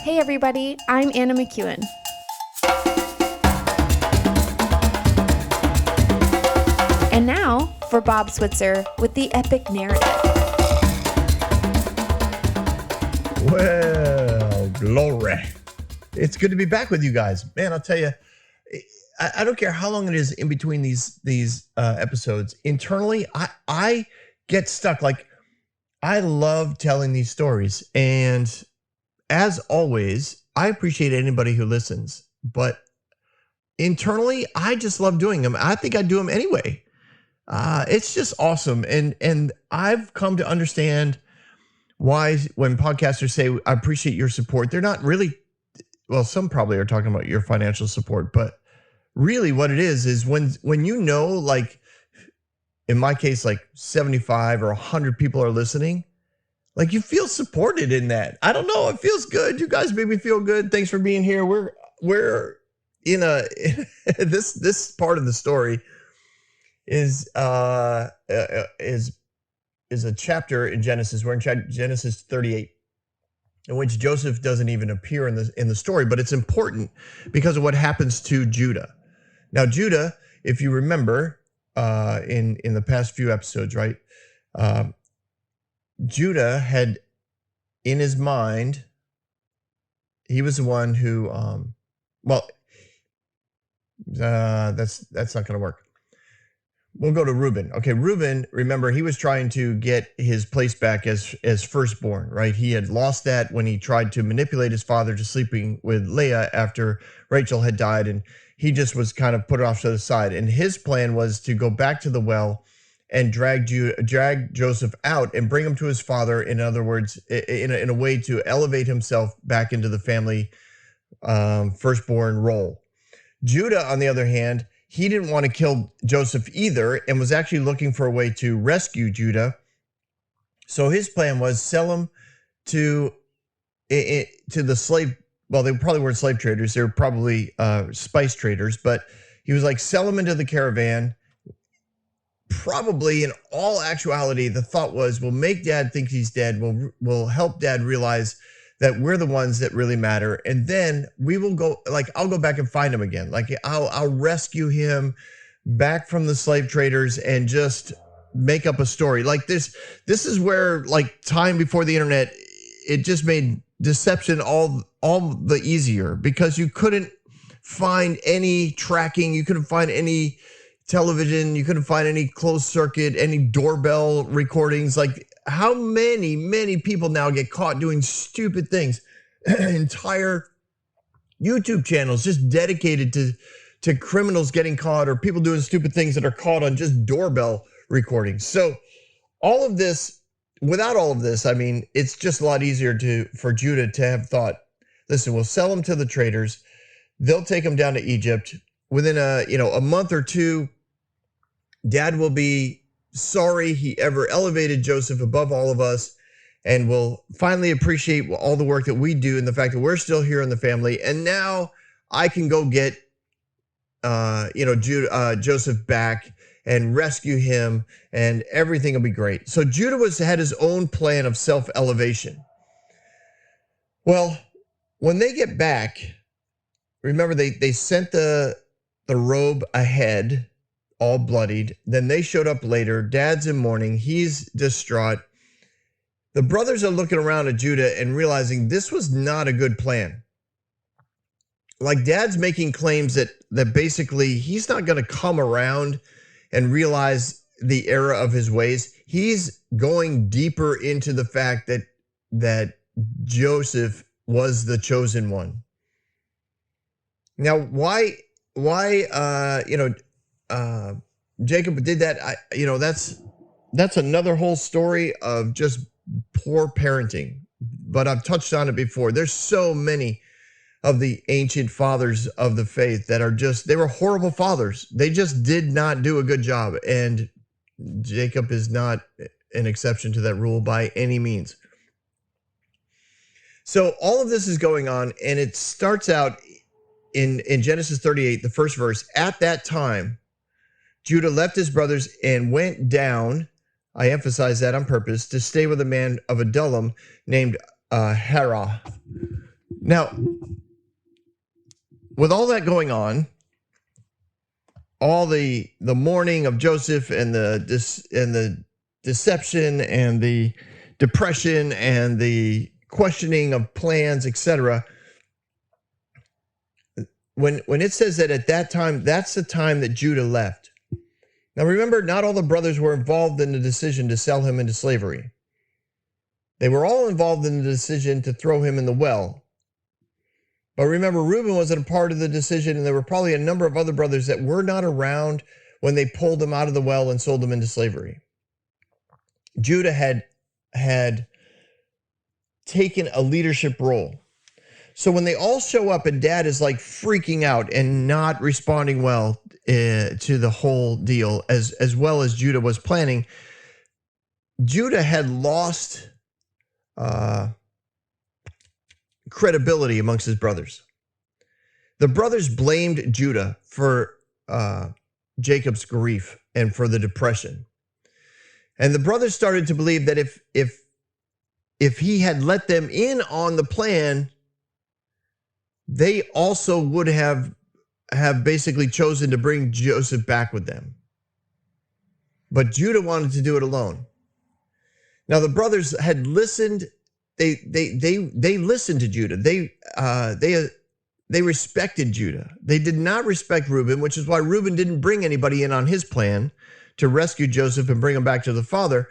Hey everybody, I'm Anna McEwen. And now for Bob Switzer with the epic narrative. Well, glory. It's good to be back with you guys. Man, I'll tell you, I don't care how long it is in between these episodes. Internally, I get stuck. Like, I love telling these stories. And as always, I appreciate anybody who listens. But internally, I just love doing them. I think I do them anyway. It's just awesome. And I've come to understand why when podcasters say, I appreciate your support, they're not really, well, some probably are talking about your financial support, but really what it is when you know, like in my case, like 75 or 100 people are listening, like you feel supported in that. I don't know, it feels good. You guys made me feel good. Thanks for being here. We're in this part of the story is a chapter in Genesis. We're in Genesis 38, in which Joseph doesn't even appear in the story, but it's important because of what happens to Judah. Now, Judah, if you remember, in the past few episodes, right? Judah had in his mind, he was the one who, that's not going to work. We'll go to Reuben. Okay, Reuben, remember, he was trying to get his place back as firstborn, right? He had lost that when he tried to manipulate his father to sleeping with Leah after Rachel had died, and he just was kind of put off to the side. And his plan was to go back to the well and drag Joseph out and bring him to his father. In other words, in a way to elevate himself back into the family firstborn role. Judah, on the other hand, he didn't want to kill Joseph either and was actually looking for a way to rescue Judah. So his plan was sell him to the slave. Well, they probably weren't slave traders. They were probably spice traders. But he was like, sell him into the caravan. Probably in all actuality, the thought was, we'll make dad think he's dead. We'll help dad realize that we're the ones that really matter. And then we will go, like, I'll go back and find him again. Like, I'll rescue him back from the slave traders and just make up a story. Like this is where, like, time before the internet, it just made deception all the easier, because you couldn't find any tracking. You couldn't find any television. You couldn't find any closed circuit, any doorbell recordings. Like, how many people now get caught doing stupid things? Entire YouTube channels just dedicated to criminals getting caught, or people doing stupid things that are caught on just doorbell recordings. So all of this, without all of this, I mean, it's just a lot easier for Judah to have thought, listen, we'll sell him to the traders. They'll take him down to Egypt. Within a month or two, dad will be sorry he ever elevated Joseph above all of us, and will finally appreciate all the work that we do and the fact that we're still here in the family. And now I can go get Joseph back and rescue him, and everything will be great. So Judah had his own plan of self-elevation. Well, when they get back, remember they sent the robe ahead, all bloodied. Then they showed up later. Dad's in mourning. He's distraught. The brothers are looking around at Judah and realizing this was not a good plan. Like, dad's making claims that basically he's not going to come around and realize the error of his ways. He's going deeper into the fact that Joseph was the chosen one. Now, why Jacob did that? That's another whole story of just poor parenting. But I've touched on it before. There's so many of the ancient fathers of the faith that they were horrible fathers. They just did not do a good job. And Jacob is not an exception to that rule by any means. So all of this is going on, and it starts out in Genesis 38, the first verse. At that time, Judah left his brothers and went down, I emphasize that on purpose, to stay with a man of Adullam named Hera. Now, with all that going on, all the mourning of Joseph and the deception and the depression and the questioning of plans, etc. When it says that at that time, that's the time that Judah left. Now remember, not all the brothers were involved in the decision to sell him into slavery. They were all involved in the decision to throw him in the well. But remember, Reuben wasn't a part of the decision, and there were probably a number of other brothers that were not around when they pulled him out of the well and sold him into slavery. Judah had taken a leadership role. So when they all show up and dad is like freaking out and not responding well to the whole deal, as well as Judah was planning, Judah had lost credibility amongst his brothers. The brothers blamed Judah for Jacob's grief and for the depression. And the brothers started to believe that if he had let them in on the plan, they also would have basically chosen to bring Joseph back with them. But Judah wanted to do it alone. Now the brothers had listened. They listened to Judah. They respected Judah. They did not respect Reuben, which is why Reuben didn't bring anybody in on his plan to rescue Joseph and bring him back to the father.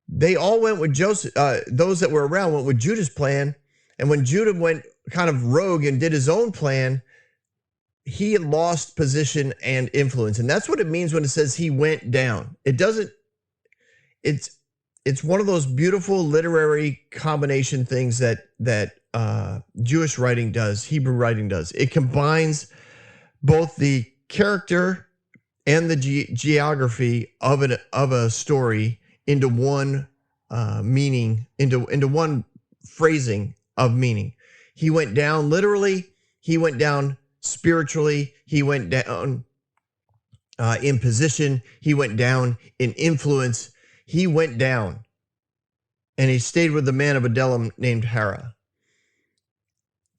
They all went with Joseph. Those that were around went with Judah's plan. And when Judah went kind of rogue and did his own plan, he lost position and influence. And that's what it means when it says he went down. It's one of those beautiful literary combination things that Jewish writing does, Hebrew writing does. It combines both the character and the geography of a story into one meaning, into one phrasing of meaning. He went down literally, he went down spiritually, he went down in position, he went down in influence. He went down and he stayed with the man of Adullam named Hara.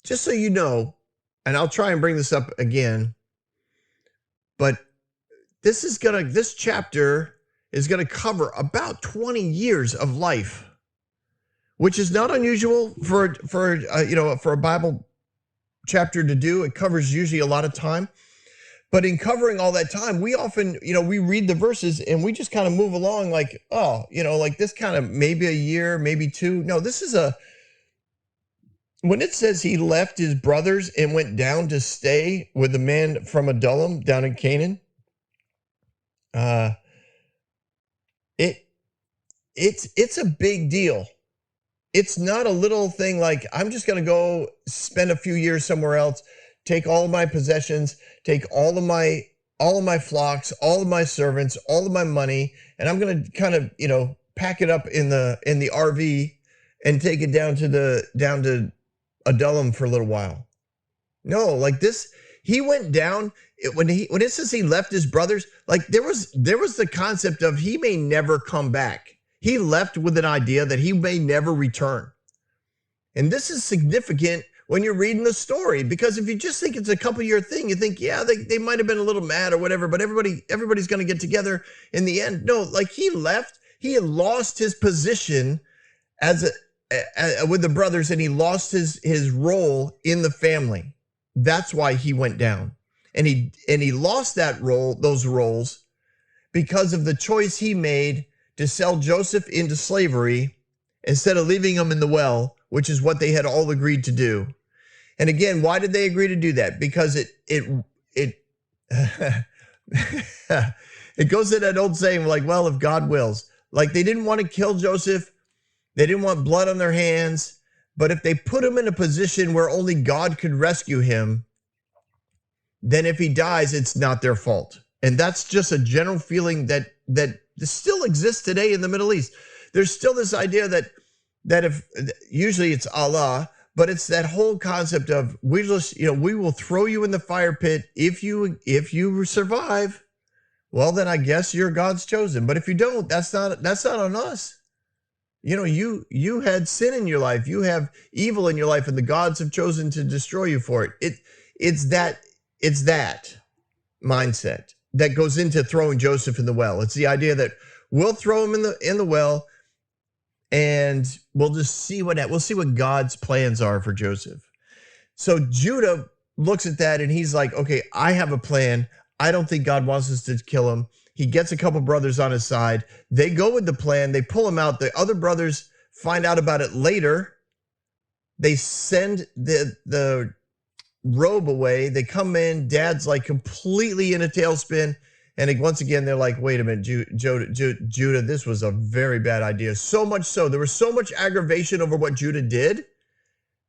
Just so you know, and I'll try and bring this up again, but this chapter is gonna cover about 20 years of life, which is not unusual for a Bible chapter to do. It covers usually a lot of time. But in covering all that time, we often, we read the verses and we just kind of move along like, like this kind of maybe a year, maybe two. No, when it says he left his brothers and went down to stay with the man from Adullam down in Canaan, it's a big deal. It's not a little thing like, I'm just going to go spend a few years somewhere else, take all of my possessions, take all of my flocks, all of my servants, all of my money, and I'm going to kind of, pack it up in the RV and take it down to Adullam for a little while. No, like this, he went down when it says he left his brothers, like there was the concept of he may never come back. He left with an idea that he may never return. And this is significant when you're reading the story, because if you just think it's a couple year thing, you think, yeah, they might have been a little mad or whatever, but everybody's going to get together in the end. No, like he left, he had lost his position with the brothers, and he lost his role in the family. That's why he went down. And he lost those roles because of the choice he made to sell Joseph into slavery instead of leaving him in the well, which is what they had all agreed to do. And again, why did they agree to do that? Because it goes to that old saying, like, well, if God wills. Like, they didn't want to kill Joseph. They didn't want blood on their hands. But if they put him in a position where only God could rescue him, then if he dies, it's not their fault. And that's just a general feeling that still exists today in the Middle East. There's still this idea that if, usually it's Allah, but it's that whole concept of we will throw you in the fire pit if you survive. Well, then I guess you're God's chosen. But if you don't, that's not on us. You had sin in your life. You have evil in your life, and the gods have chosen to destroy you for it. It's that mindset that goes into throwing Joseph in the well. It's the idea that we'll throw him in the well, and we'll just see we'll see what God's plans are for Joseph. So Judah looks at that and he's like, okay, I have a plan. I don't think God wants us to kill him. He gets a couple brothers on his side. They go with the plan. They pull him out. The other brothers find out about it later. They send the robe away. They come in. Dad's like completely in a tailspin. And once again, they're like, wait a minute, Judah, this was a very bad idea. So much so, there was so much aggravation over what Judah did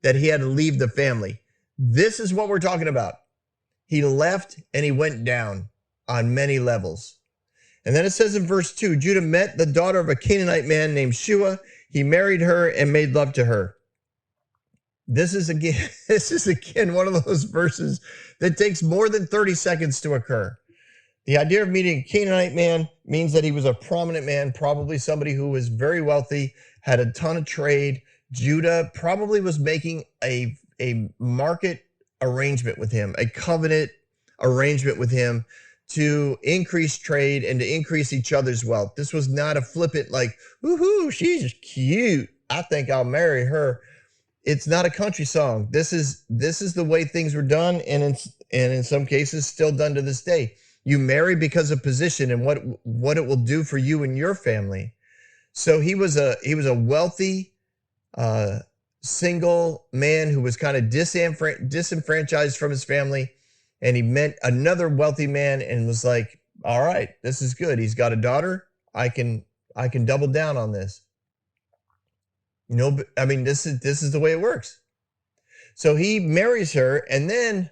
that he had to leave the family. This is what we're talking about. He left and he went down on many levels. And then it says in verse 2, Judah met the daughter of a Canaanite man named Shua. He married her and made love to her. This is again one of those verses that takes more than 30 seconds to occur. The idea of meeting a Canaanite man means that he was a prominent man, probably somebody who was very wealthy, had a ton of trade. Judah probably was making a market arrangement with him, a covenant arrangement with him to increase trade and to increase each other's wealth. This was not a flippant like, woohoo, she's cute, I think I'll marry her. It's not a country song. This is the way things were done, and in some cases still done to this day. You marry because of position and what it will do for you and your family. So he was a wealthy single man who was kind of disenfranchised from his family, and he met another wealthy man and was like, all right, this is good. He's got a daughter. I can double down on this. I mean, this is the way it works. So he marries her, and then,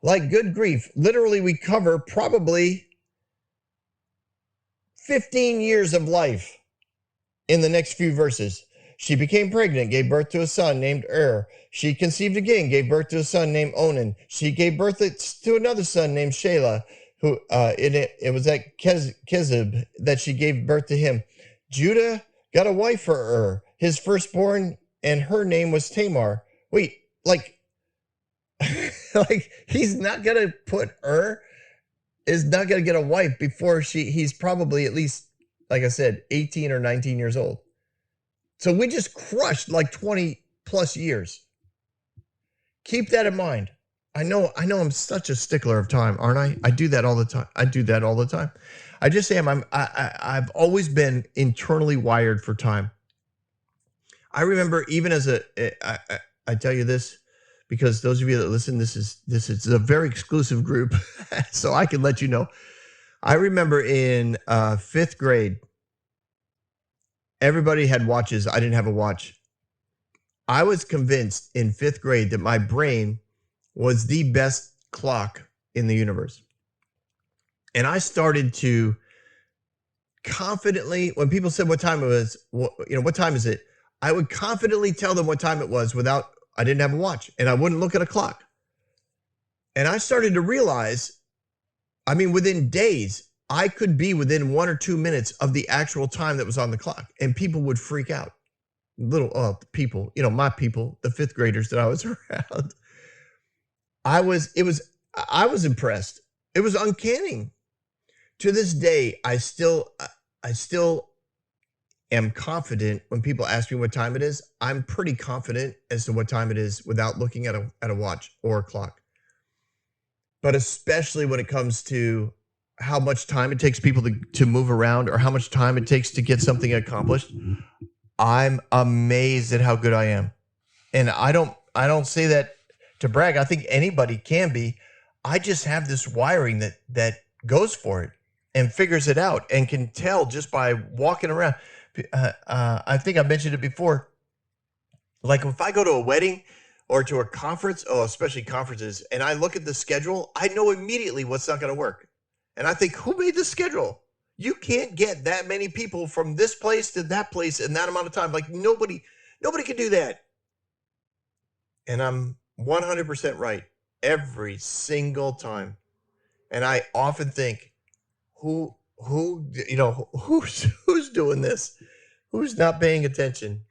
like, good grief, literally we cover probably 15 years of life in the next few verses. She became pregnant, gave birth to a son named She conceived again, gave birth to a son named Onan. She gave birth to another son named Shelah, who it was at Kezib that she gave birth to him. Judah got a wife for his firstborn, and her name was Tamar. Wait, like he's not gonna is not gonna get a wife before he's probably at least, like I said, 18 or 19 years old. So we just crushed like 20 plus years. Keep that in mind. I know I'm such a stickler of time, aren't I? I do that all the time. I just am. I've always been internally wired for time. I remember even as I tell you this because those of you that listen, this is a very exclusive group, so I can let you know. I remember in 5th grade, everybody had watches. I didn't have a watch. I was convinced in 5th grade that my brain was the best clock in the universe. And I started to confidently, when people said what time it was, what time is it? I would confidently tell them what time it was I didn't have a watch, and I wouldn't look at a clock. And I started to realize, within days, I could be within 1 or 2 minutes of the actual time that was on the clock, and people would freak out. People, my people, the 5th graders that I was around. I was impressed. It was uncanny. To this day, I still am confident when people ask me what time it is. I'm pretty confident as to what time it is without looking at a watch or a clock. But especially when it comes to how much time it takes people to move around or how much time it takes to get something accomplished, I'm amazed at how good I am. And I don't say that to brag. I think anybody can be. I just have this wiring that goes for it and figures it out and can tell just by walking around. I think I mentioned it before. Like if I go to a wedding or to a conference, especially conferences, and I look at the schedule, I know immediately what's not going to work. And I think, who made this schedule? You can't get that many people from this place to that place in that amount of time. Like nobody can do that. And I'm 100% right every single time. And I often think, who's doing this? Who's not paying attention?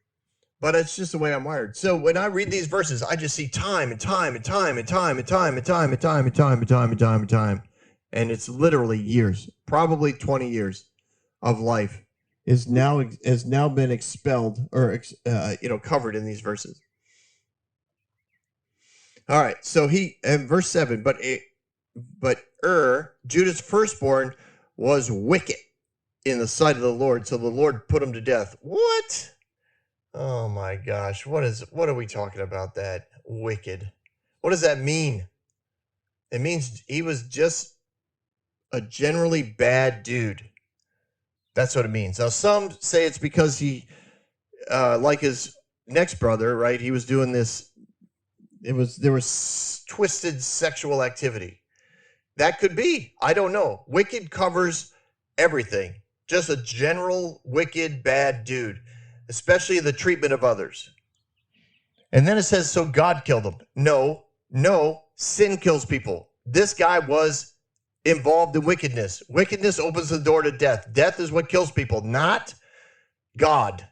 But it's just the way I'm wired. So when I read these verses, I just see time and time and time and time and time and time and time and time and time and time and time. And it's literally years, probably 20 years of life has now been expelled or covered in these verses. All right, so verse 7, but Judah's firstborn, was wicked in the sight of the Lord, so the Lord put him to death. What? Oh my gosh, what are we talking about that? Wicked. What does that mean? It means he was just a generally bad dude. That's what it means. Now, some say it's because he, like his next brother, right? He was doing this. There was twisted sexual activity. That could be. I don't know. Wicked covers everything. Just a general wicked, bad dude, especially the treatment of others. And then it says, so God killed him. No, sin kills people. This guy was involved in wickedness. Wickedness opens the door to death. Death is what kills people, not God.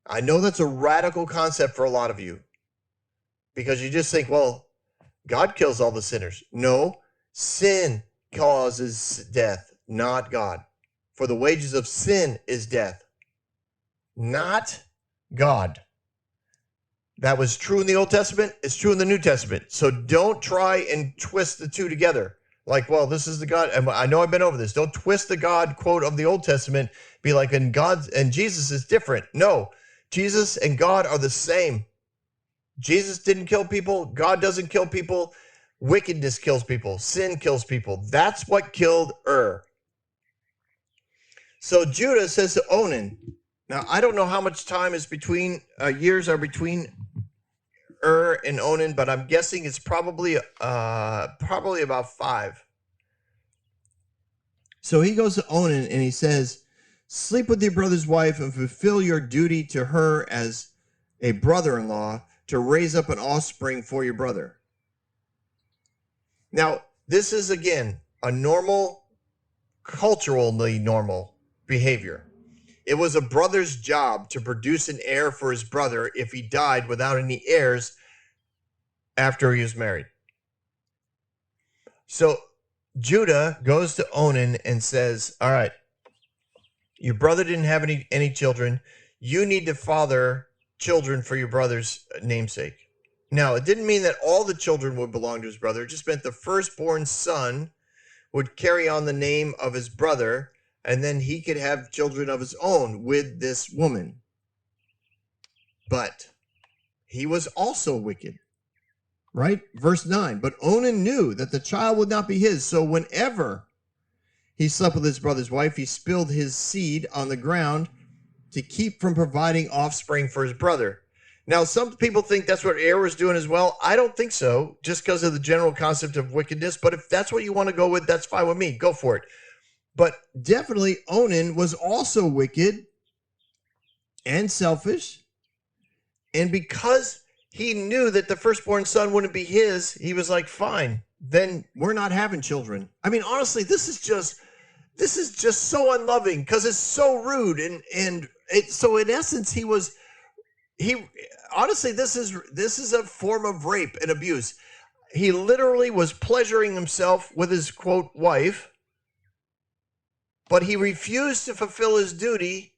I know that's a radical concept for a lot of you because you just think, well, God kills all the sinners. No, sin causes death, not God. For the wages of sin is death, not God. That was true in the Old Testament. It's true in the New Testament. So don't try and twist the two together. Like, well, this is the God. And I know I've been over this. Don't twist the God quote of the Old Testament. Be like, and God and Jesus is different. No, Jesus and God are the same. Jesus didn't kill people. God doesn't kill people. Wickedness kills people. Sin kills people. That's what killed So Judah says to Onan. Now, I don't know how much time is between years are between and Onan, but I'm guessing it's probably about 5. So he goes to Onan and he says, sleep with your brother's wife and fulfill your duty to her as a brother-in-law to raise up an offspring for your brother. Now, this is, again, a culturally normal behavior. It was a brother's job to produce an heir for his brother if he died without any heirs after he was married. So Judah goes to Onan and says, all right, your brother didn't have any children. You need to father children for your brother's namesake. Now, it didn't mean that all the children would belong to his brother. It just meant the firstborn son would carry on the name of his brother, and then he could have children of his own with this woman. But he was also wicked, right? Verse 9, but Onan knew that the child would not be his. So whenever he slept with his brother's wife, he spilled his seed on the ground to keep from providing offspring for his brother. Now, some people think that's what Er was doing as well. I don't think so, just because of the general concept of wickedness. But if that's what you want to go with, that's fine with me. Go for it. But definitely Onan was also wicked and selfish. And because he knew that the firstborn son wouldn't be his, he was like, fine, then we're not having children. I mean, honestly, this is just so unloving because it's so rude. So in essence, honestly, this is a form of rape and abuse. He literally was pleasuring himself with his, quote, wife, but he refused to fulfill his duty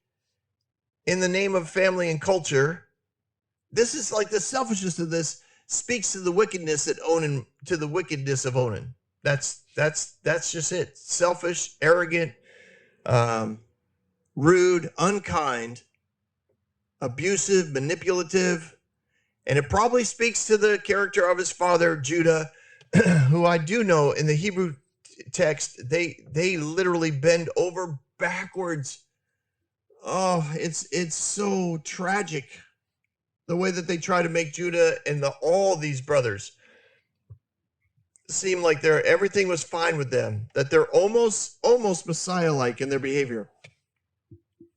in the name of family and culture. This is like the selfishness of this speaks to the wickedness of Onan. That's just it. Selfish, arrogant, rude, unkind, abusive, manipulative, and it probably speaks to the character of his father, Judah, who I do know in the Hebrew text, they literally bend over backwards. Oh, it's so tragic the way that they try to make Judah and all these brothers seem like everything was fine with them, that they're almost Messiah-like in their behavior.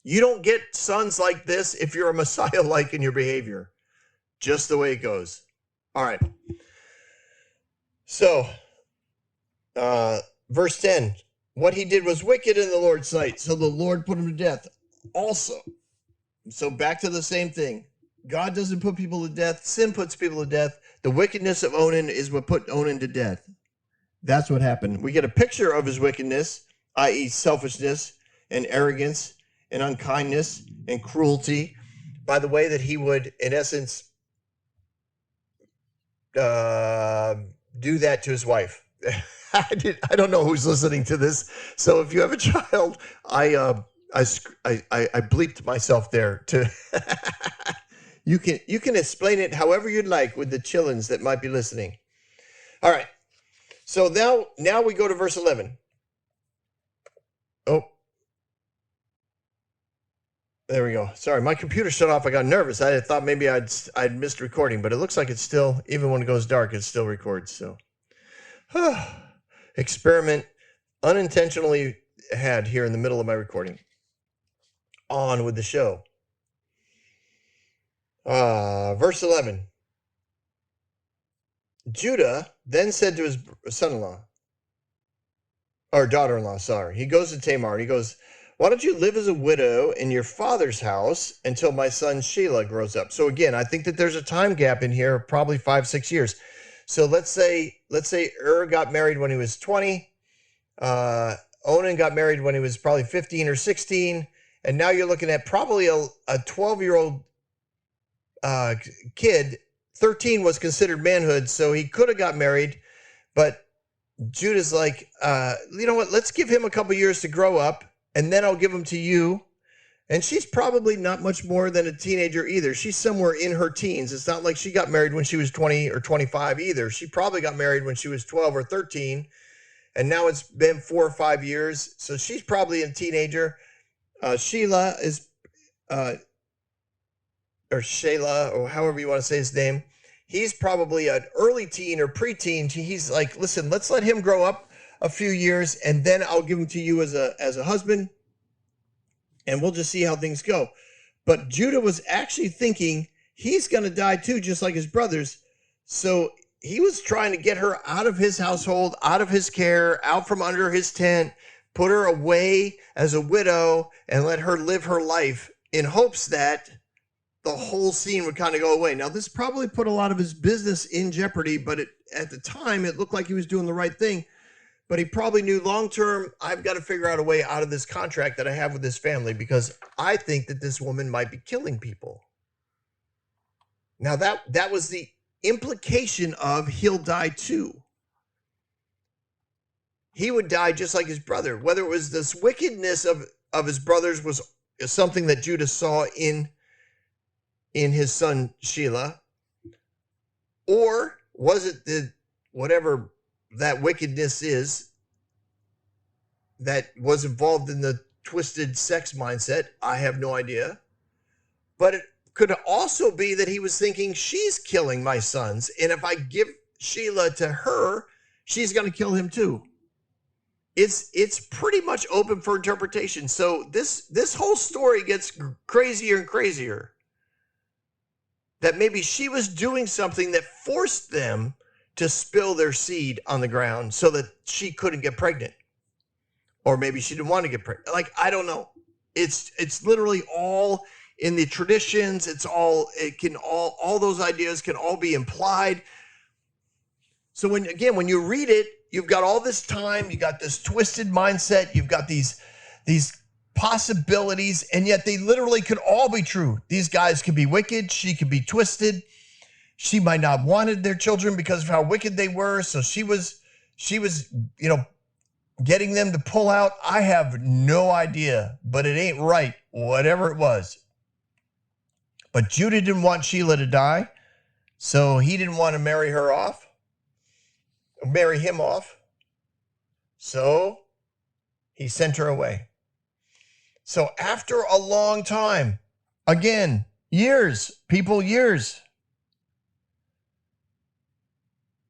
You don't get sons like this if you're a Messiah-like in your behavior. Just the way it goes. All right. So, verse 10, what he did was wicked in the Lord's sight, so the Lord put him to death. Also, So back to the same thing. God doesn't put people to death. Sin puts people to death. The wickedness of Onan is what put Onan to death. That's what happened. We get a picture of his wickedness, i.e. selfishness and arrogance and unkindness and cruelty, by the way that he would, in essence, do that to his wife. I don't know who's listening to this. So if you have a child, I bleeped myself there to you can explain it however you'd like with the chillins that might be listening. All right. So now we go to verse 11. Oh, there we go. Sorry, my computer shut off. I got nervous. I thought maybe I'd missed recording, but it looks like it's still, even when it goes dark, it still records. So experiment unintentionally had here in the middle of my recording. On with the show. Verse 11. Judah then said to his son-in-law, or daughter-in-law, sorry. He goes to Tamar and he goes, why don't you live as a widow in your father's house until my son Shelah grows up? So again, I think that there's a time gap in here, probably 5-6 years. So let's say got married when he was 20. Onan got married when he was probably 15 or 16. And now you're looking at probably a 12-year-old kid. 13 was considered manhood, so he could have got married. But Judah's like, you know what? Let's give him a couple years to grow up, and then I'll give him to you. And she's probably not much more than a teenager either. She's somewhere in her teens. It's not like she got married when she was 20 or 25 either. She probably got married when she was 12 or 13. And now it's been 4 or 5 years. So she's probably a teenager. Shelah is, or Shelah, or however you want to say his name. He's probably an early teen or preteen. He's like, listen, let's let him grow up a few years, and then I'll give him to you as a husband, and we'll just see how things go. But Judah was actually thinking he's going to die too, just like his brothers. So he was trying to get her out of his household, out of his care, out from under his tent, put her away as a widow, and let her live her life in hopes that the whole scene would kind of go away. Now, this probably put a lot of his business in jeopardy, but at the time, it looked like he was doing the right thing. But he probably knew long-term, I've got to figure out a way out of this contract that I have with this family, because I think that this woman might be killing people. Now, that was the implication of he'll die too. He would die just like his brother. Whether it was this wickedness of his brothers was something that Judah saw in his son Shelah, or was it whatever that wickedness is that was involved in the twisted sex mindset? I have no idea. But it could also be that he was thinking, she's killing my sons, and if I give Shelah to her, she's going to kill him too. It's pretty much open for interpretation. So this whole story gets crazier and crazier. That maybe she was doing something that forced them to spill their seed on the ground so that she couldn't get pregnant. Or maybe she didn't want to get pregnant. Like, I don't know. It's literally all in the traditions. All those ideas can all be implied. So when you read it, you've got all this time, you got this twisted mindset, you've got these possibilities, and yet they literally could all be true. These guys could be wicked, she could be twisted. She might not wanted their children because of how wicked they were, so she was, getting them to pull out. I have no idea, but it ain't right, whatever it was. But Judah didn't want Shelah to die, so he didn't want to marry him off. So he sent her away. So after a long time, again, years.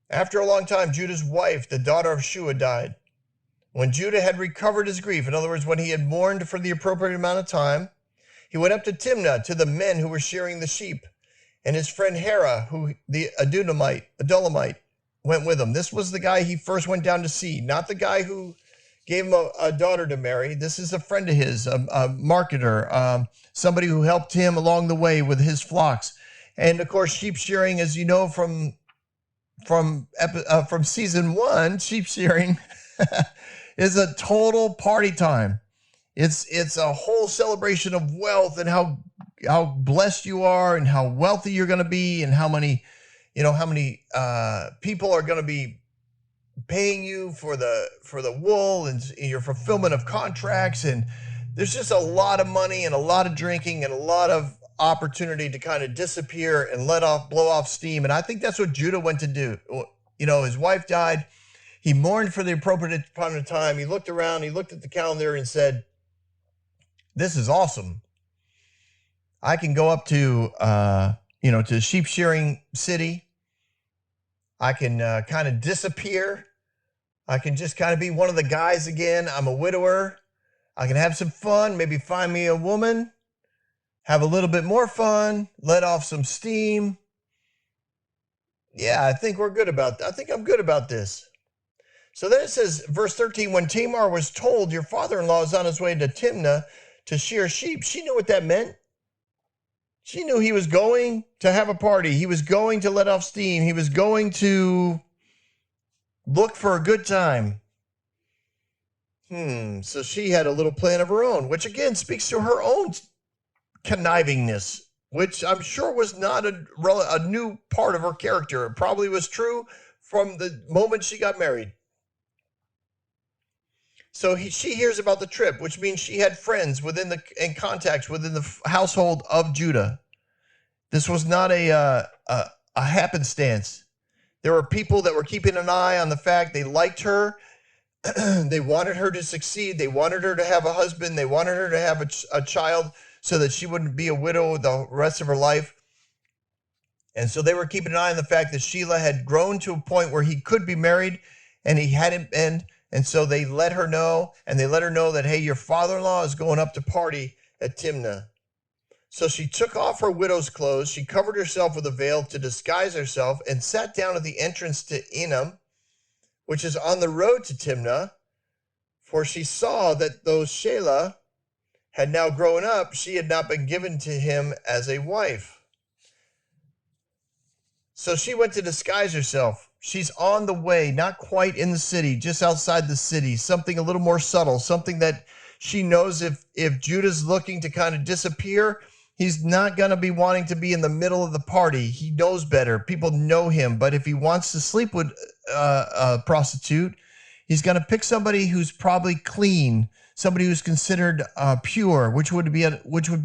After a long time, Judah's wife, the daughter of Shua, died. When Judah had recovered his grief, in other words, when he had mourned for the appropriate amount of time, he went up to Timnah to the men who were shearing the sheep, and his friend Hera, the Adulamite, went with him. This was the guy he first went down to see, not the guy who gave him a daughter to marry. This is a friend of his, a marketer, somebody who helped him along the way with his flocks. And of course, sheep shearing, as you know from season 1, sheep shearing is a total party time. It's a whole celebration of wealth and how blessed you are and how wealthy you're going to be and how many people are going to be paying you for the wool and your fulfillment of contracts. And there's just a lot of money and a lot of drinking and a lot of opportunity to kind of disappear and blow off steam. And I think that's what Judah went to do. His wife died. He mourned for the appropriate amount of time. He looked around, he looked at the calendar and said, this is awesome. I can go up to to sheep shearing city. I can kind of disappear. I can just kind of be one of the guys again. I'm a widower. I can have some fun, maybe find me a woman, have a little bit more fun, let off some steam. Yeah, I think I'm good about this. So then it says, verse 13, when Tamar was told, your father-in-law is on his way to Timnah to shear sheep, she knew what that meant. She knew he was going to have a party. He was going to let off steam. He was going to look for a good time. So she had a little plan of her own, which again speaks to her own connivingness, which I'm sure was not a new part of her character. It probably was true from the moment she got married. So she hears about the trip, which means she had friends and contacts within the household of Judah. This was not a happenstance. There were people that were keeping an eye on the fact they liked her. They wanted her to succeed. They wanted her to have a husband. They wanted her to have a child so that she wouldn't be a widow the rest of her life. And so they were keeping an eye on the fact that Shelah had grown to a point where he could be married and he hadn't been. And so they let her know, and they let her know that, hey, your father-in-law is going up to party at Timnah. So she took off her widow's clothes. She covered herself with a veil to disguise herself and sat down at the entrance to Enam, which is on the road to Timnah. For she saw that though Shelah had now grown up, she had not been given to him as a wife. So she went to disguise herself. She's on the way, not quite in the city, just outside the city, something a little more subtle, something that she knows if Judah's looking to kind of disappear, he's not going to be wanting to be in the middle of the party. He knows better. People know him. But if he wants to sleep with a prostitute, he's going to pick somebody who's probably clean, somebody who's considered pure, which would be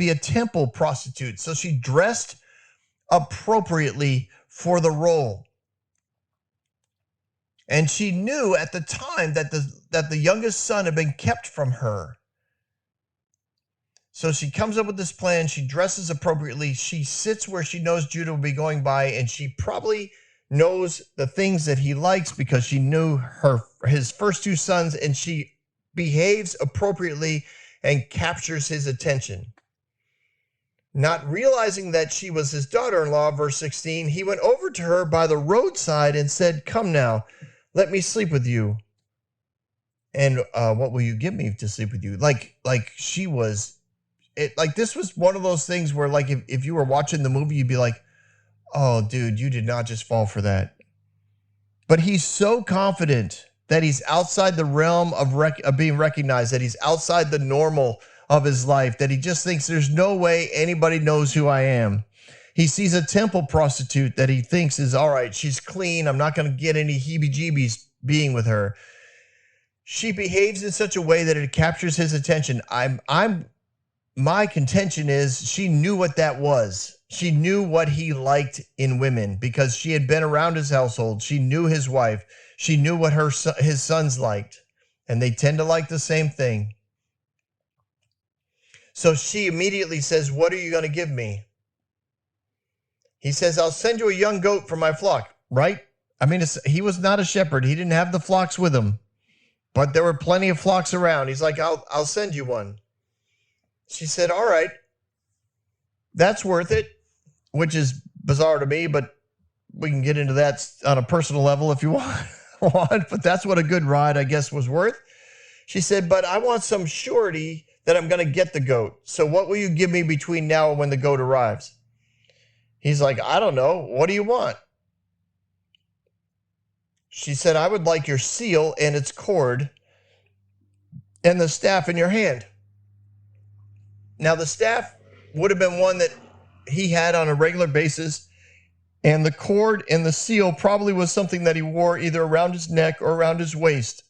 a temple prostitute. So she dressed appropriately for the role. And she knew at the time that the youngest son had been kept from her. So she comes up with this plan. She dresses appropriately. She sits where she knows Judah will be going by, and she probably knows the things that he likes because she knew his first two sons, and she behaves appropriately and captures his attention. Not realizing that she was his daughter-in-law, verse 16, he went over to her by the roadside and said, come now, let me sleep with you. And what will you give me to sleep with you? Like she was, this was one of those things where like if you were watching the movie, you'd be like, oh, dude, you did not just fall for that. But he's so confident that he's outside the realm of being recognized, that he's outside the normal of his life, that he just thinks there's no way anybody knows who I am. He sees a temple prostitute that he thinks is all right. She's clean. I'm not going to get any heebie-jeebies being with her. She behaves in such a way that it captures his attention. My contention is she knew what that was. She knew what he liked in women because she had been around his household. She knew his wife. She knew what his sons liked, and they tend to like the same thing. So she immediately says, what are you going to give me? He says, I'll send you a young goat from my flock, right? I mean, he was not a shepherd. He didn't have the flocks with him, but there were plenty of flocks around. He's like, I'll send you one. She said, all right, that's worth it, which is bizarre to me, but we can get into that on a personal level if you want, but that's what a good ride, I guess, was worth. She said, but I want some surety that I'm going to get the goat. So what will you give me between now and when the goat arrives? He's like, I don't know. What do you want? She said, I would like your seal and its cord and the staff in your hand. Now, the staff would have been one that he had on a regular basis, and the cord and the seal probably was something that he wore either around his neck or around his waist.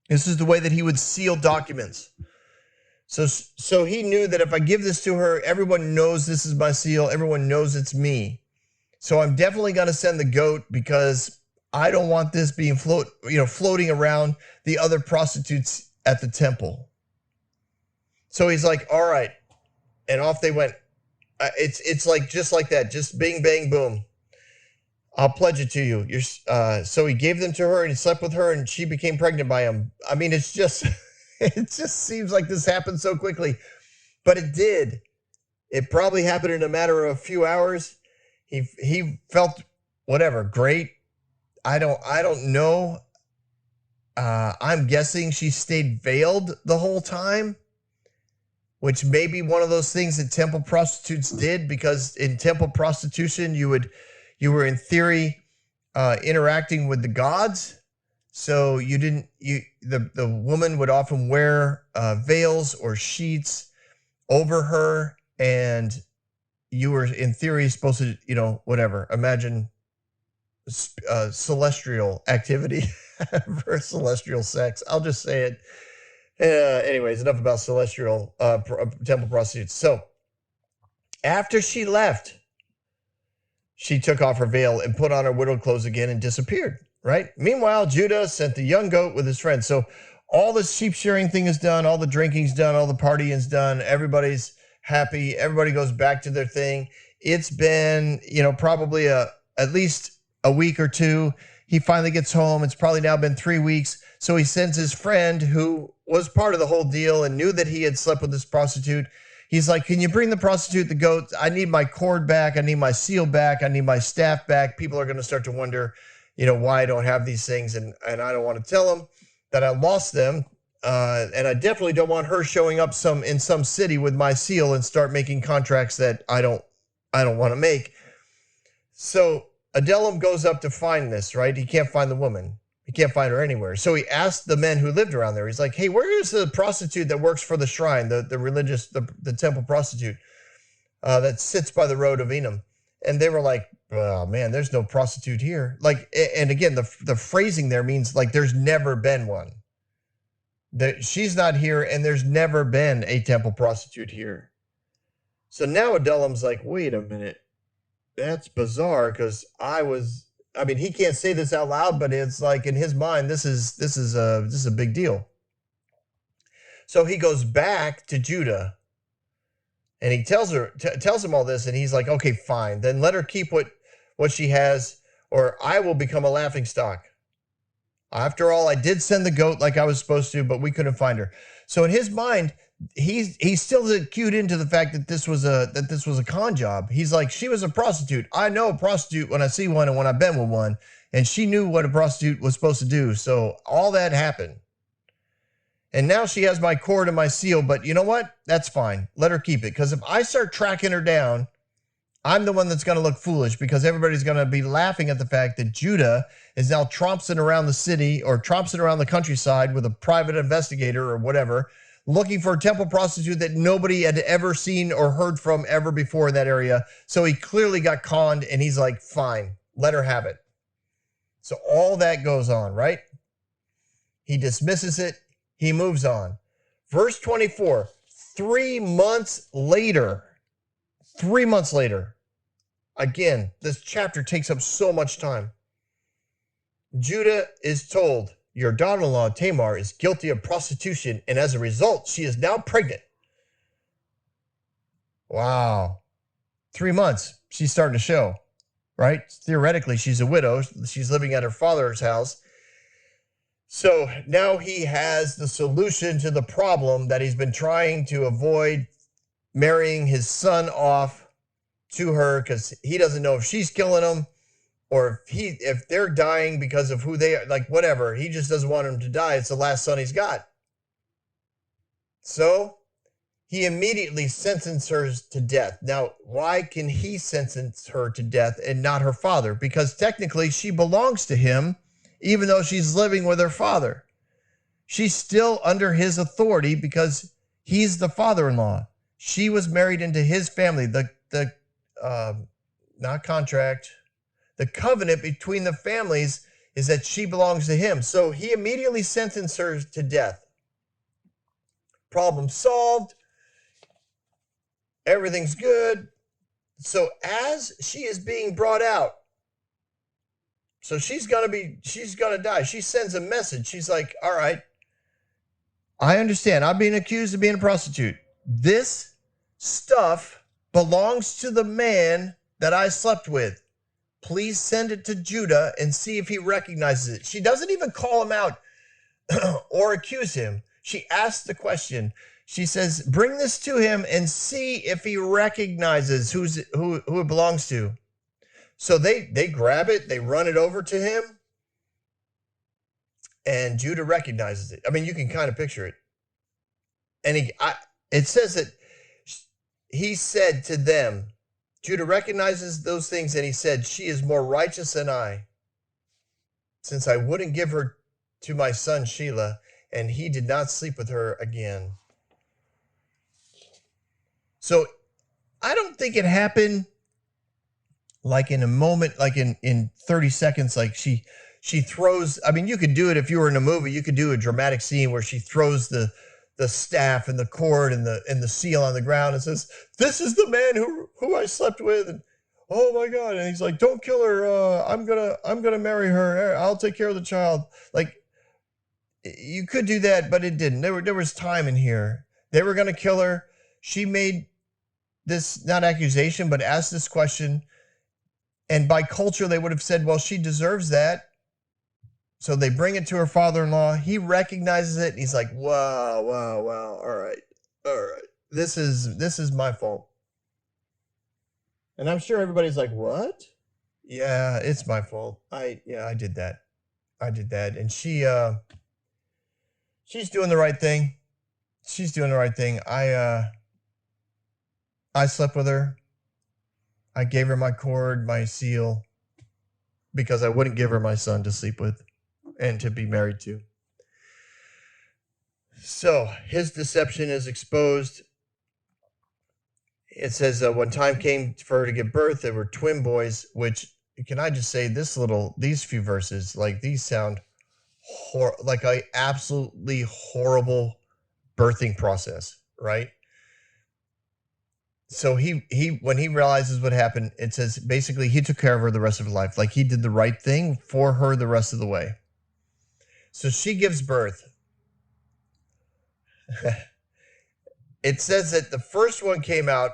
This is the way that he would seal documents. So he knew that if I give this to her, everyone knows this is my seal. Everyone knows it's me. So I'm definitely going to send the goat because I don't want this being floating around the other prostitutes at the temple. So he's like, all right. And off they went. It's like just like that. Just bing, bang, boom. I'll pledge it to you. So he gave them to her and he slept with her and she became pregnant by him. I mean, it's just, it just seems like this happened so quickly, but it did. It probably happened in a matter of a few hours. He felt whatever, great. I don't know. I'm guessing she stayed veiled the whole time, which may be one of those things that temple prostitutes did, because in temple prostitution, you were in theory interacting with the gods. So the woman would often wear veils or sheets over her, and you were in theory supposed to, whatever, imagine celestial activity for celestial sex. I'll just say it. Anyways, enough about celestial temple prostitutes. So after she left, she took off her veil and put on her widowed clothes again and disappeared, right? Meanwhile, Judah sent the young goat with his friends. So all the sheep shearing thing is done, all the drinking's done, all the partying is done. Everybody's happy. Everybody goes back to their thing. It's been, probably at least a week or two. He finally gets home. It's probably now been 3 weeks. So he sends his friend, who was part of the whole deal and knew that he had slept with this prostitute. He's like, can you bring the prostitute the goat? I need my cord back. I need my seal back. I need my staff back. People are going to start to wonder, why I don't have these things. And I don't want to tell them that I lost them. And I definitely don't want her showing up in some city with my seal and start making contracts that I don't want to make. So Adullam goes up to find this, right? He can't find the woman. He can't find her anywhere. So he asked the men who lived around there. He's like, hey, where is the prostitute that works for the shrine, the temple prostitute that sits by the road of Enam? And they were like, oh, man, there's no prostitute here. Like, and again, the phrasing there means like there's never been one. She's not here, and there's never been a temple prostitute here. So now Adullam's like, wait a minute. That's bizarre, because he can't say this out loud, but it's like in his mind, this is a big deal. So he goes back to Judah and he tells him all this, and he's like, okay, fine. Then let her keep what she has, or I will become a laughingstock. After all, I did send the goat like I was supposed to, but we couldn't find her. So in his mind, he's still cued into the fact that this was a con job. He's like, she was a prostitute. I know a prostitute when I see one and when I've been with one, and she knew what a prostitute was supposed to do. So all that happened. And now she has my cord and my seal, but you know what? That's fine. Let her keep it. Because if I start tracking her down, I'm the one that's going to look foolish, because everybody's going to be laughing at the fact that Judah is now trompsing around the city or trompsing around the countryside with a private investigator or whatever, looking for a temple prostitute that nobody had ever seen or heard from ever before in that area. So he clearly got conned, and he's like, fine, let her have it. So all that goes on, right? He dismisses it. He moves on. Verse 24, 3 months later, again, this chapter takes up so much time. Judah is told, your daughter-in-law Tamar is guilty of prostitution, and as a result, she is now pregnant. Wow. 3 months, she's starting to show, right? Theoretically, she's a widow. She's living at her father's house. So now he has the solution to the problem that he's been trying to avoid, marrying his son off to her, because he doesn't know if she's killing him or if they're dying because of who they are, like whatever, he just doesn't want him to die. It's the last son he's got. So he immediately sentenced her to death. Now, why can he sentence her to death and not her father? Because technically she belongs to him, even though she's living with her father. She's still under his authority because he's the father-in-law. She was married into his family. Not contract. The covenant between the families is that she belongs to him. So he immediately sentenced her to death. Problem solved. Everything's good. So as she is being brought out, so she's gonna die. She sends a message. She's like, all right, I understand. I'm being accused of being a prostitute. This stuff belongs to the man that I slept with. Please send it to Judah and see if he recognizes it. She doesn't even call him out or accuse him. She asks the question. She says, bring this to him and see if he recognizes who it belongs to. So they grab it, they run it over to him, and Judah recognizes it. I mean, you can kind of picture it. And it says that he said to them, Judah recognizes those things, and he said, she is more righteous than I, since I wouldn't give her to my son Shelah, and he did not sleep with her again. So I don't think it happened like in a moment, like in 30 seconds, like she throws, I mean, you could do it if you were in a movie, you could do a dramatic scene where she throws the staff and the cord and the seal on the ground and says, this is the man who I slept with. And oh my God. And he's like, don't kill her. I'm gonna marry her. I'll take care of the child. Like, you could do that, but it didn't. There was time in here. They were going to kill her. She made this, not accusation, but asked this question. And by culture, they would have said, well, she deserves that. So they bring it to her father-in-law. He recognizes it. And he's like, wow. All right. This is my fault. And I'm sure everybody's like, what? Yeah, it's my fault. I did that. And she's doing the right thing. I slept with her. I gave her my cord, my seal, because I wouldn't give her my son to sleep with and to be married to. So his deception is exposed. It says when time came for her to give birth, there were twin boys, which, can I just say, these few verses, like, these sound like a absolutely horrible birthing process, right? So he when he realizes what happened, it says basically he took care of her the rest of her life. Like, he did the right thing for her the rest of the way. So she gives birth. It says that the first one came out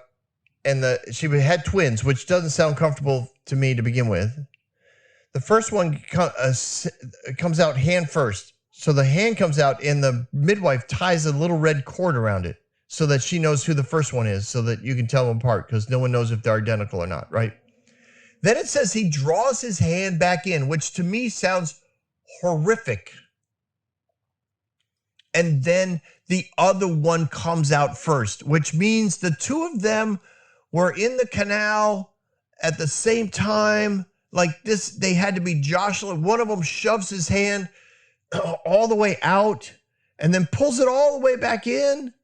and she had twins, which doesn't sound comfortable to me to begin with. The first one comes out hand first. So the hand comes out and the midwife ties a little red cord around it so that she knows who the first one is, so that you can tell them apart, because no one knows if they're identical or not, right? Then it says he draws his hand back in, which to me sounds horrific. And then the other one comes out first, which means the two of them were in the canal at the same time. Like this, they had to be jostling. One of them shoves his hand all the way out and then pulls it all the way back in.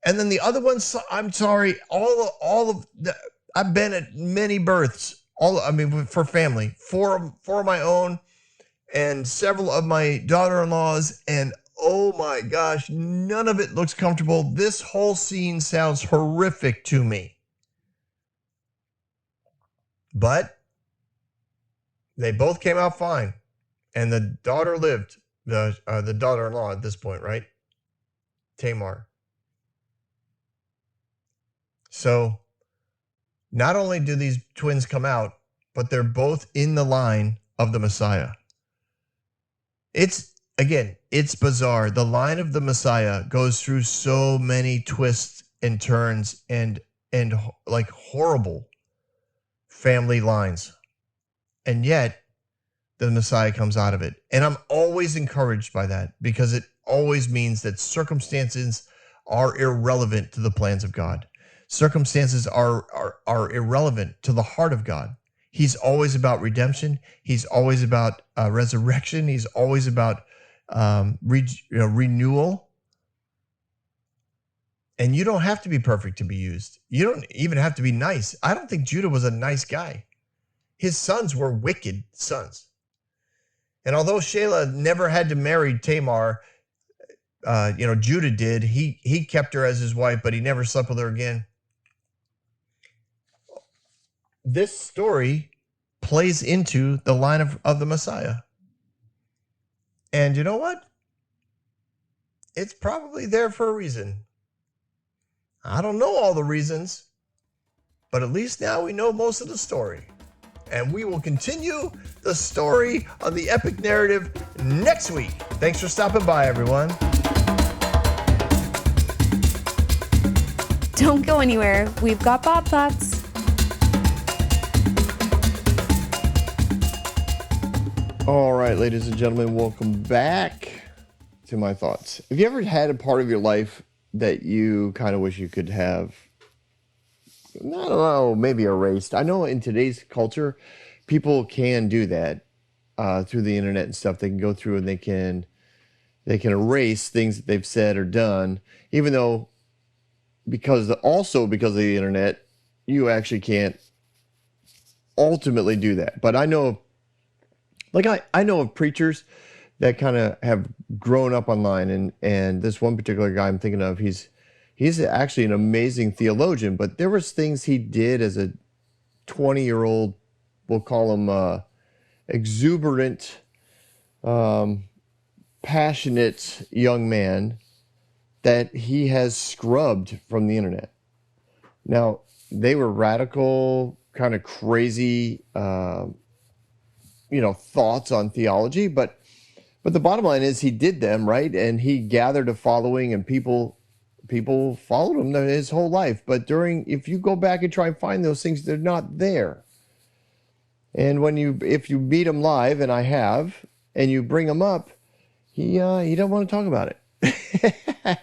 And then the other one, I'm sorry, I've been at many births, for family, four of my own and several of my daughter-in-laws. And oh my gosh, none of it looks comfortable. This whole scene sounds horrific to me. But they both came out fine. And the daughter lived, the daughter-in-law at this point, right? Tamar. So not only do these twins come out, but they're both in the line of the Messiah. It's bizarre. The line of the Messiah goes through so many twists and turns and like horrible family lines. And yet the Messiah comes out of it. And I'm always encouraged by that, because it always means that circumstances are irrelevant to the plans of God. Circumstances are irrelevant to the heart of God. He's always about redemption. He's always about resurrection. He's always about renewal. And you don't have to be perfect to be used. You don't even have to be nice. I don't think Judah was a nice guy. His sons were wicked sons. And although Shelah never had to marry Tamar, Judah did. He kept her as his wife, but he never slept with her again. This story plays into the line of the Messiah. And you know what? It's probably there for a reason. I don't know all the reasons, but at least now we know most of the story. And we will continue the story on the Epic Narrative next week. Thanks for stopping by, everyone. Don't go anywhere. We've got Bob Thoughts. All right, ladies and gentlemen, welcome back to my thoughts. Have you ever had a part of your life that you kind of wish you could have, I don't know, maybe erased? I know in today's culture, people can do that through the internet and stuff. They can go through and they can erase things that they've said or done, even though because of the internet, you actually can't ultimately do that. But I know of preachers that kind of have grown up online, and this one particular guy I'm thinking of, he's actually an amazing theologian, but there was things he did as a 20-year-old, we'll call him exuberant, passionate young man, that he has scrubbed from the internet. Now, they were radical, kind of crazy, thoughts on theology, but the bottom line is he did them, right? And he gathered a following, and people followed him his whole life. But if you go back and try and find those things, they're not there. And if you meet him live, and I have, and you bring him up, he don't want to talk about it.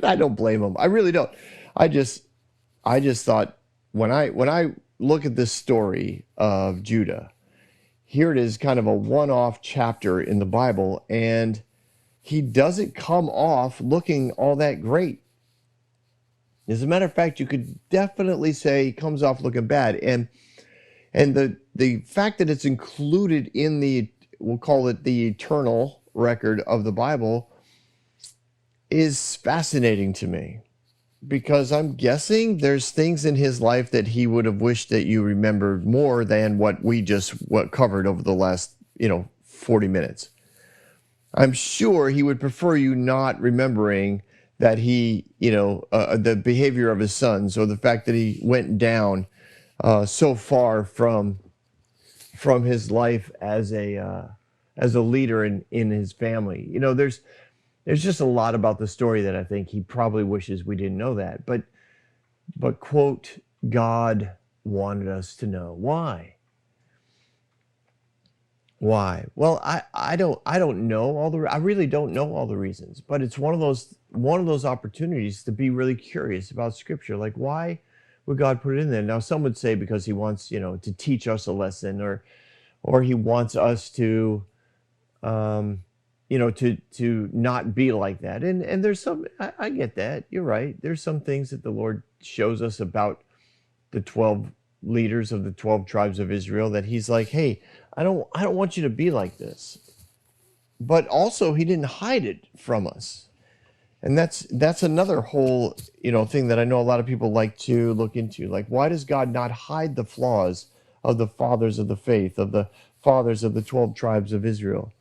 I don't blame him. I really don't. I just thought when I look at this story of Judah, here it is, kind of a one-off chapter in the Bible, and he doesn't come off looking all that great. As a matter of fact, you could definitely say he comes off looking bad. And the fact that it's included in we'll call it the eternal record of the Bible, is fascinating to me, because I'm guessing there's things in his life that he would have wished that you remembered more than what covered over the last 40 minutes. I'm sure he would prefer you not remembering that the behavior of his sons, or the fact that he went down so far from his life as a leader in his family. There's just a lot about the story that I think he probably wishes we didn't know that. But quote, God wanted us to know. Why? Why? Well, I don't know I really don't know all the reasons, but it's one of those opportunities to be really curious about Scripture. Like, why would God put it in there? Now, some would say because he wants, to teach us a lesson, or he wants us to to not be like that. And there's some, I get that. You're right. There's some things that the Lord shows us about the 12 leaders of the 12 tribes of Israel that he's like, hey, I don't want you to be like this. But also he didn't hide it from us. And that's another whole, thing that I know a lot of people like to look into. Like, why does God not hide the flaws of the fathers of the faith, of the fathers of the 12 tribes of Israel?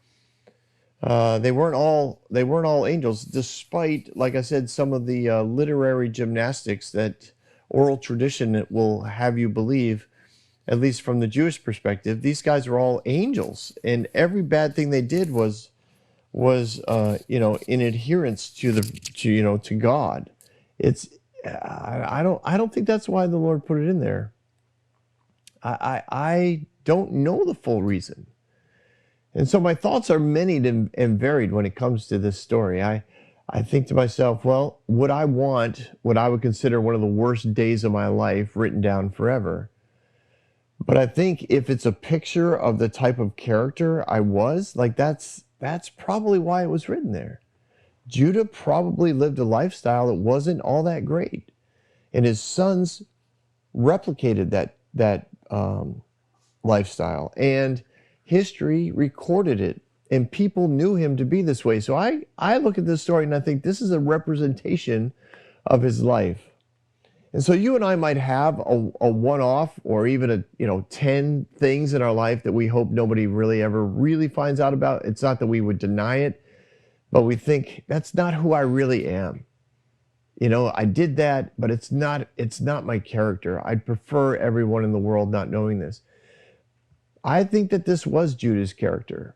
They weren't all angels, despite, like I said, some of the literary gymnastics that oral tradition will have you believe, at least from the Jewish perspective. These guys are all angels, and every bad thing they did was in adherence to God. It's I don't think that's why the Lord put it in there. I don't know the full reason. And so my thoughts are many and varied when it comes to this story. I think to myself, well, would I want what I would consider one of the worst days of my life written down forever? But I think if it's a picture of the type of character I was, like that's probably why it was written there. Judah probably lived a lifestyle that wasn't all that great, and his sons replicated that lifestyle, and history recorded it, and people knew him to be this way. So I look at this story and I think this is a representation of his life. And so you and I might have a one-off or even 10 things in our life that we hope nobody really ever really finds out about. It's not that we would deny it, but we think that's not who I really am. I did that, but it's not my character. I'd prefer everyone in the world not knowing this. I think that this was Judah's character.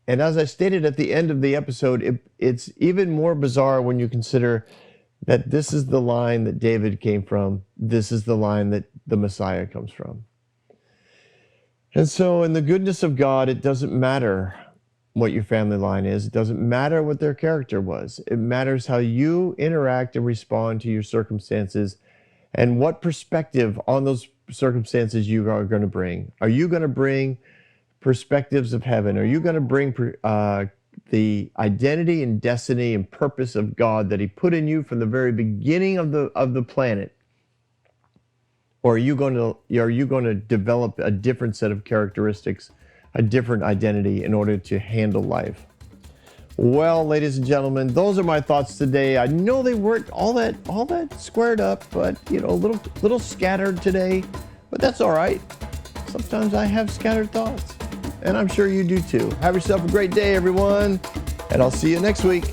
And as I stated at the end of the episode, it's even more bizarre when you consider that this is the line that David came from. This is the line that the Messiah comes from. And so in the goodness of God, it doesn't matter what your family line is. It doesn't matter what their character was. It matters how you interact and respond to your circumstances and what perspective on those circumstances you are going to bring. Are you going to bring perspectives of heaven? Are you going to bring the identity and destiny and purpose of God that he put in you from the very beginning of the planet? Or are you going to develop a different set of characteristics, a different identity in order to handle life? Well, ladies and gentlemen, those are my thoughts today. I know they weren't all that squared up, but a little scattered today, but that's all right. Sometimes I have scattered thoughts, and I'm sure you do too. Have yourself a great day, everyone, and I'll see you next week.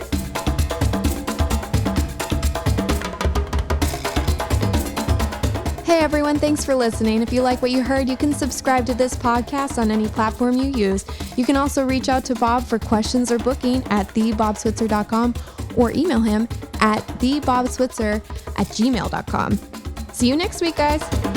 Hey everyone, thanks for listening. If you like what you heard, you can subscribe to this podcast on any platform you use. You can also reach out to Bob for questions or booking at thebobswitzer.com or email him at thebobswitzer@gmail.com. See you next week, guys.